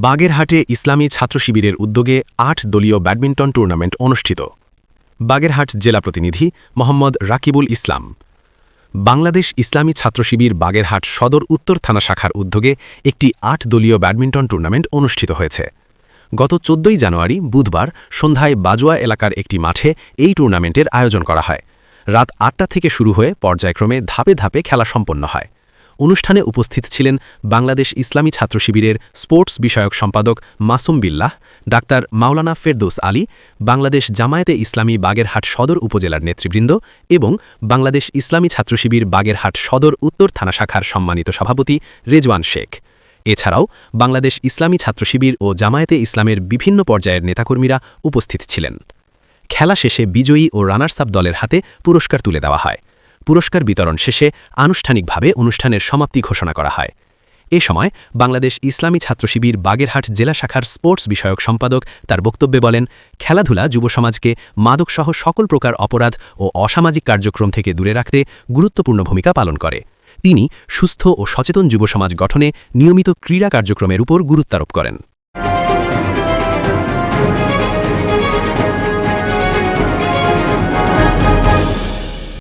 বাগেরহাটে ইসলামী ছাত্র শিবিরের উদ্যোগে ৮ দলীয় ব্যাডমিন্টন টুর্নামেন্ট অনুষ্ঠিত। বাগেরহাট জেলা প্রতিনিধি মোহাম্মদ রাকিবুল ইসলাম। বাংলাদেশ ইসলামী ছাত্র শিবির বাগেরহাট সদর উত্তর থানা শাখার উদ্যোগে একটি ৮ দলীয় ব্যাডমিন্টন টুর্নামেন্ট অনুষ্ঠিত হয়েছে। গত ১৪ জানুয়ারি বুধবার সন্ধ্যায় বাজুয়া এলাকার একটি মাঠে এই টুর্নামেন্টের আয়োজন করা হয়। রাত ৮টা থেকে শুরু হয়ে পর্যায়ক্রমে ধাপে ধাপে খেলা সম্পন্ন হয়। অনুষ্ঠানে উপস্থিত ছিলেন বাংলাদেশ ইসলামী ছাত্র শিবিরের স্পোর্টস বিষয়ক সম্পাদক মাসুম বিল্লাহ, ডাক্তার মাওলানা ফেরদৌস আলী, বাংলাদেশ জামায়াতে ইসলামী বাগেরহাট সদর উপজেলার নেতৃবৃন্দ এবং বাংলাদেশ ইসলামী ছাত্র শিবির বাগেরহাট সদর উত্তর থানা শাখার সম্মানিত সভাপতি রেজওয়ান শেখ। এছাড়াও বাংলাদেশ ইসলামী ছাত্র শিবির ও জামায়াতে ইসলামের বিভিন্ন পর্যায়ের নেতাকর্মীরা উপস্থিত ছিলেন। খেলা শেষে বিজয়ী ও রানার্স আপ দলের হাতে পুরস্কার তুলে দেওয়া হয়। পুরস্কার বিতরণ শেষে আনুষ্ঠানিকভাবে অনুষ্ঠানের সমাপ্তি ঘোষণা করা হয়। এ সময় বাংলাদেশ ইসলামী ছাত্র শিবির বাগেরহাট জেলা শাখার স্পোর্টস বিষয়ক সম্পাদক তার বক্তব্যে বলেন, খেলাধুলা যুবসমাজকে মাদকসহ সকল প্রকার অপরাধ ও অসামাজিক কার্যক্রম থেকে দূরে রাখতে গুরুত্বপূর্ণ ভূমিকা পালন করে। তিনি সুস্থ ও সচেতন যুবসমাজ গঠনে নিয়মিত ক্রীড়া কার্যক্রমের উপর গুরুত্বারোপ করেন।